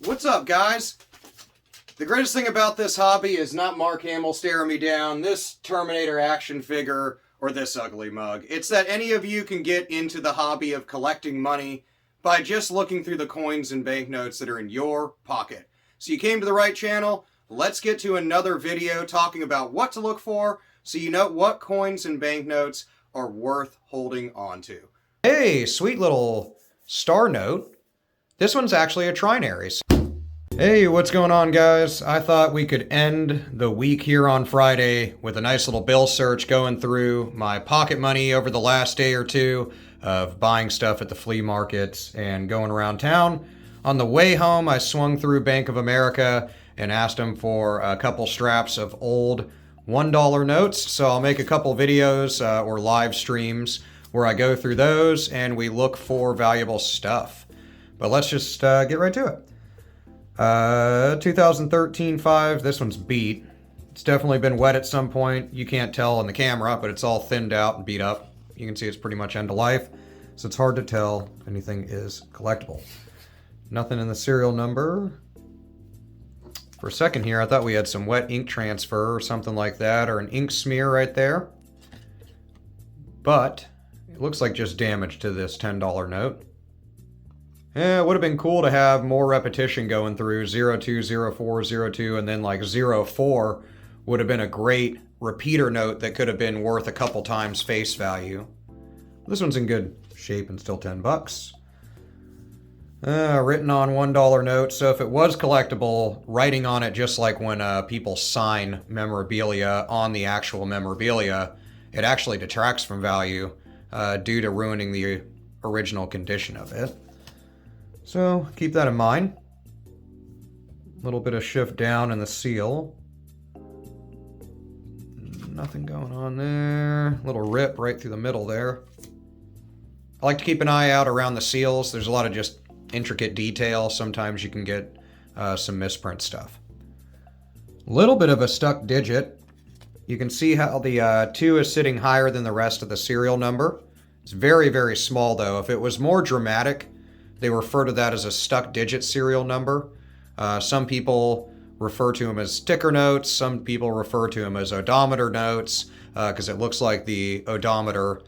What's up, guys? The greatest thing about this hobby is not Mark Hamill staring me down, this Terminator action figure, or this ugly mug. It's that any of you can get into the hobby of collecting money by just looking through the coins and banknotes that are in your pocket. So you came to the right channel. Let's get to another video talking about what to look for so you know what coins and banknotes are worth holding on to. Hey, sweet little Star Note. This one's actually a TRINARY. Hey, what's going on, guys? I thought we could end the week here on Friday with a nice little bill search going through my pocket money over the last day or two of buying stuff at the flea markets and going around town. On the way home, I swung through Bank of America and asked them for a couple straps of old $1 notes. So I'll make a couple videos or live streams where I go through those and we look for valuable stuff. But let's just get right to it. 2013 5, this one's beat. It's definitely been wet at some point. You can't tell on the camera, but it's all thinned out and beat up. You can see it's pretty much end of life, so it's hard to tell if anything is collectible. Nothing in the serial number. For a second here, I thought we had some wet ink transfer or something like that, or an ink smear right there. But it looks like just damage to this $10 note. Yeah, it would have been cool to have more repetition going through 02, 04, 02, and then like 04 would have been a great repeater note that could have been worth a couple times face value. This one's in good shape and still 10 bucks. Written on $1 note, so if it was collectible, writing on it just like when people sign memorabilia on the actual memorabilia, it actually detracts from value due to ruining the original condition of it. So keep that in mind. A little bit of shift down in the seal. Nothing going on there. Little rip right through the middle there. I like to keep an eye out around the seals. There's a lot of just intricate detail. Sometimes you can get some misprint stuff. A little bit of a stuck digit. You can see how the 2 is sitting higher than the rest of the serial number. It's very, very small though. If it was more dramatic, they refer to that as a stuck digit serial number. Some people refer to them as sticker notes. Some people refer to them as odometer notes because it looks like the odometer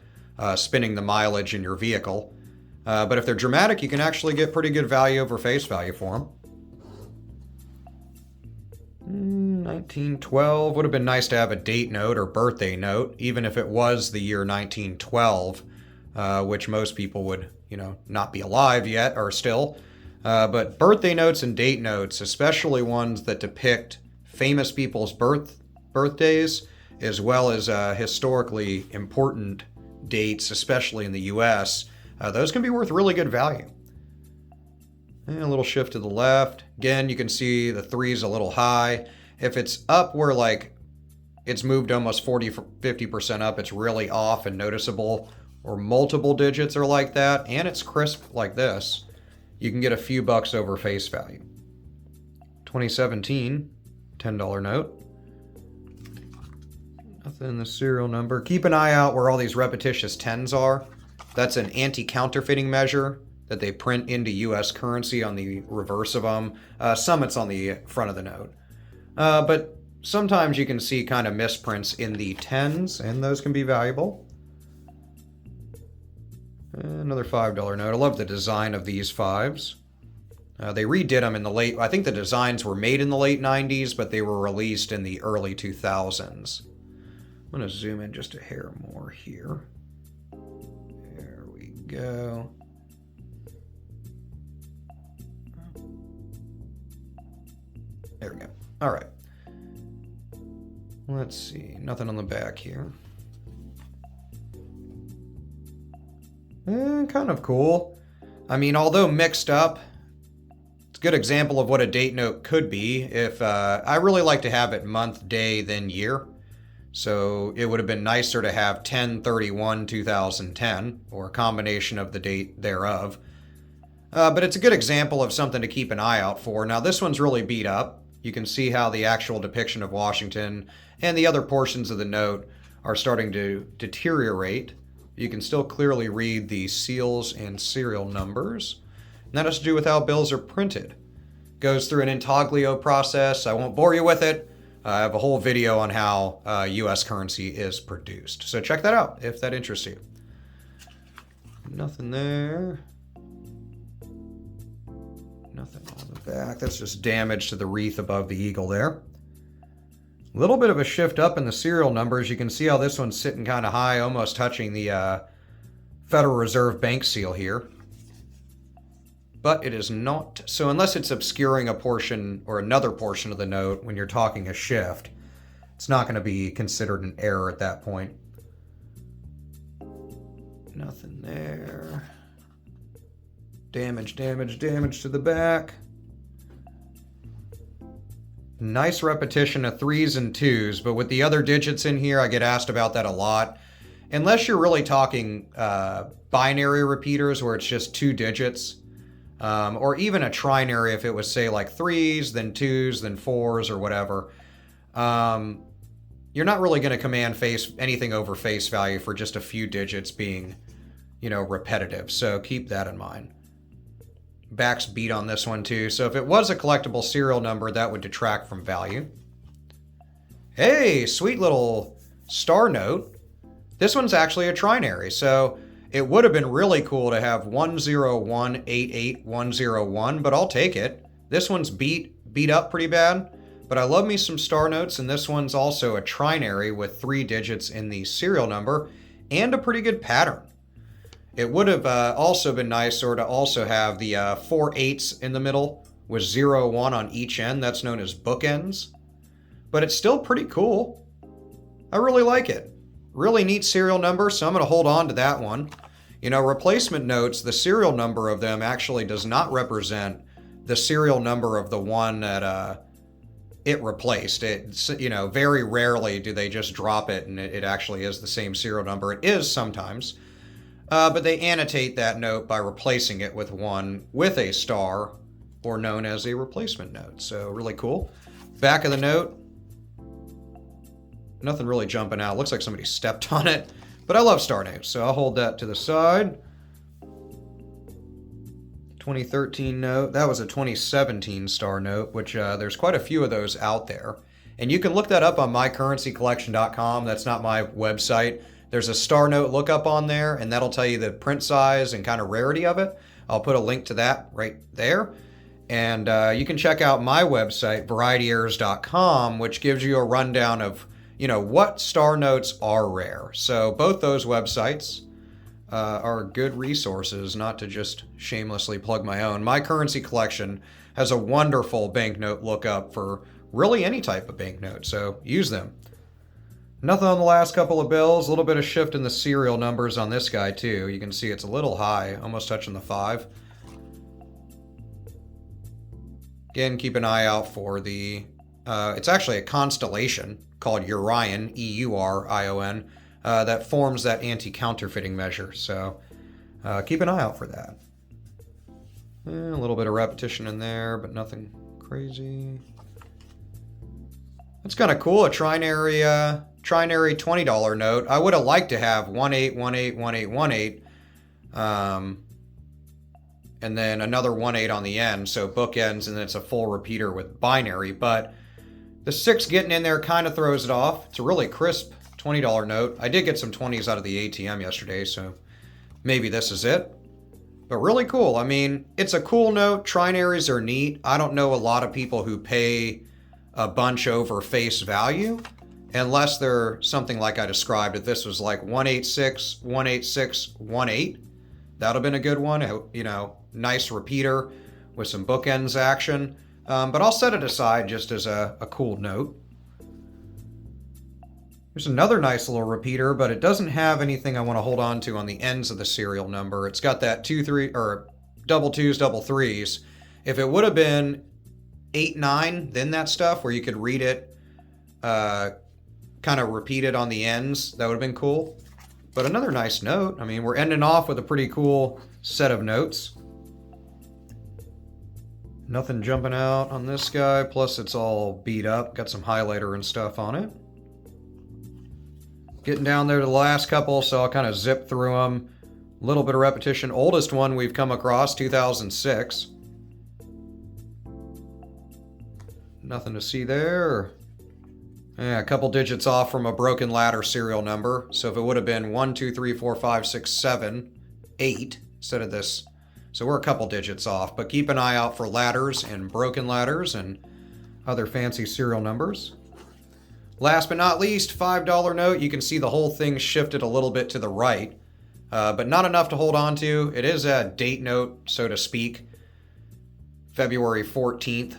spinning the mileage in your vehicle. But if they're dramatic, you can actually get pretty good value over face value for them. 1912 would have been nice to have a date note or birthday note, even if it was the year 1912, which most people would, not be alive yet or still. But birthday notes and date notes, especially ones that depict famous people's birthdays, as well as historically important dates, especially in the US, those can be worth really good value. And a little shift to the left. Again, you can see the 3 is a little high. If it's up where it's moved almost 40, 50% up, it's really off and noticeable, or multiple digits are like that, and it's crisp like this, you can get a few bucks over face value. 2017, $10 note. Nothing in the serial number. Keep an eye out where all these repetitious 10s are. That's an anti-counterfeiting measure that they print into US currency on the reverse of them. Some it's on the front of the note. But sometimes you can see kind of misprints in the 10s, and those can be valuable. Another $5 note. I love the design of these 5s. They redid them in the I think the designs were made in the late 90s, but they were released in the early 2000s. I'm going to zoom in just a hair more here. There we go. There we go. All right. Let's see. Nothing on the back here. Kind of cool. I mean, although mixed up, it's a good example of what a date note could be. If I really like to have it month, day, then year. So it would have been nicer to have 10/31/2010, or a combination of the date thereof. But it's a good example of something to keep an eye out for. Now this one's really beat up. You can see how the actual depiction of Washington and the other portions of the note are starting to deteriorate. You can still clearly read the seals and serial numbers. And that has to do with how bills are printed. goes through an intaglio process. I won't bore you with it. I have a whole video on how US currency is produced. So check that out if that interests you. Nothing there. Nothing on the back. That's just damage to the wreath above the eagle there. A little bit of a shift up in the serial numbers. You can see how this one's sitting kind of high, almost touching the Federal Reserve Bank seal here. But it is not. So unless it's obscuring a portion or another portion of the note when you're talking a shift, it's not going to be considered an error at that point. Nothing there. Damage, damage, damage to the back. Nice repetition of 3s and 2s, but with the other digits in here, I get asked about that a lot. Unless you're really talking binary repeaters where it's just 2 digits, or even a trinary if it was, say, like 3s, then 2s, then 4s, or whatever. You're not really going to command anything over face value for just a few digits being, you know, repetitive. So keep that in mind. Back's beat on this one too. So if it was a collectible serial number, that would detract from value. Hey, sweet little Star Note. This one's actually a trinary. So it would have been really cool to have 10188101, but I'll take it. This one's beat up pretty bad, but I love me some Star Notes, and this one's also a trinary with 3 digits in the serial number and a pretty good pattern. It would have also been nice to also have the 4 8s in the middle with 0 1 on each end. That's known as bookends. But it's still pretty cool. I really like it. Really neat serial number, so I'm going to hold on to that one. You know, replacement notes, the serial number of them actually does not represent the serial number of the one that it replaced. It's, you know, very rarely do they just drop it and it actually is the same serial number. It is sometimes. But they annotate that note by replacing it with one with a star, or known as a replacement note. So really cool. Back of the note, nothing really jumping out. Looks like somebody stepped on it, but I love Star Note, so I'll hold that to the side. 2013 note. That was a 2017 Star Note, which there's quite a few of those out there. And you can look that up on mycurrencycollection.com. That's not my website. There's a Star Note Lookup on there, and that'll tell you the print size and kind of rarity of it. I'll put a link to that right there. And you can check out my website, varietyerrors.com, which gives you a rundown of, you know, what Star Notes are rare. So both those websites are good resources, not to just shamelessly plug my own. My Currency Collection has a wonderful banknote lookup for really any type of banknote, so use them. Nothing on the last couple of bills. A little bit of shift in the serial numbers on this guy too. You can see it's a little high, almost touching the 5. Again, keep an eye out for the... it's actually a constellation called Urion, E-U-R-I-O-N, that forms that anti-counterfeiting measure. So keep an eye out for that. A little bit of repetition in there, but nothing crazy. That's kind of cool. A trinary $20 note. I would have liked to have 18181818, and then another 18 on the end, so bookends, and then it's a full repeater with binary. But the 6 getting in there kind of throws it off. It's a really crisp $20 note. I did get some 20s out of the ATM yesterday, so maybe this is it. But really cool. I mean, it's a cool note. Trinaries are neat. I don't know a lot of people who pay a bunch over face value, unless they're something like I described. If this was like 186, 186, 18, that would have been a good one. You know, nice repeater with some bookends action. But I'll set it aside just as a cool note. There's another nice little repeater, but it doesn't have anything I want to hold on to on the ends of the serial number. It's got that 2, 3, or double 2s, double 3s. If it would have been 8, 9, then that stuff where you could read it, kind of repeat it on the ends, that would have been cool. But another nice note. I mean, we're ending off with a pretty cool set of notes. Nothing jumping out on this guy, plus it's all beat up. Got some highlighter and stuff on it. Getting down there to the last couple, so I'll kind of zip through them. A little bit of repetition. Oldest one we've come across, 2006. Nothing to see there. Yeah, a couple digits off from a broken ladder serial number. So if it would have been 1, 2, 3, 4, 5, 6, 7, 8 instead of this. So we're a couple digits off, but keep an eye out for ladders and broken ladders and other fancy serial numbers. Last but not least, $5 note. You can see the whole thing shifted a little bit to the right, but not enough to hold on to. It is a date note, so to speak. February 14th,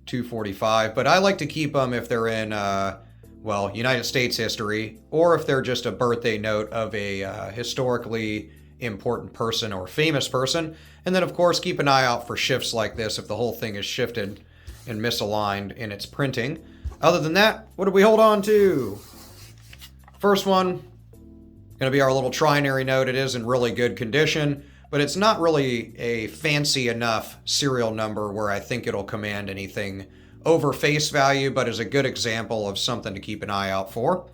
245. But I like to keep them if they're in, well, United States history, or if they're just a birthday note of a historically important person or famous person. And then, of course, keep an eye out for shifts like this if the whole thing is shifted and misaligned in its printing. Other than that, what do we hold on to? First one, going to be our little trinary note. It is in really good condition, but it's not really a fancy enough serial number where I think it'll command anything over face value, but is a good example of something to keep an eye out for.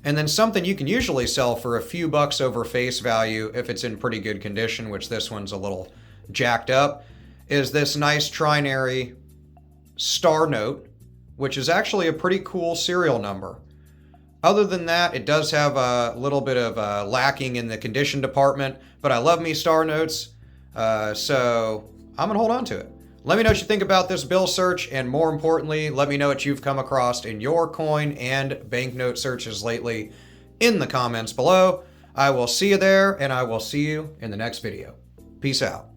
And then something you can usually sell for a few bucks over face value if it's in pretty good condition, which this one's a little jacked up, is this nice trinary Star Note, which is actually a pretty cool serial number. Other than that, it does have a little bit of lacking in the condition department, but I love me Star Notes, so I'm going to hold on to it. Let me know what you think about this bill search, and more importantly, let me know what you've come across in your coin and banknote searches lately in the comments below. I will see you there, and I will see you in the next video. Peace out.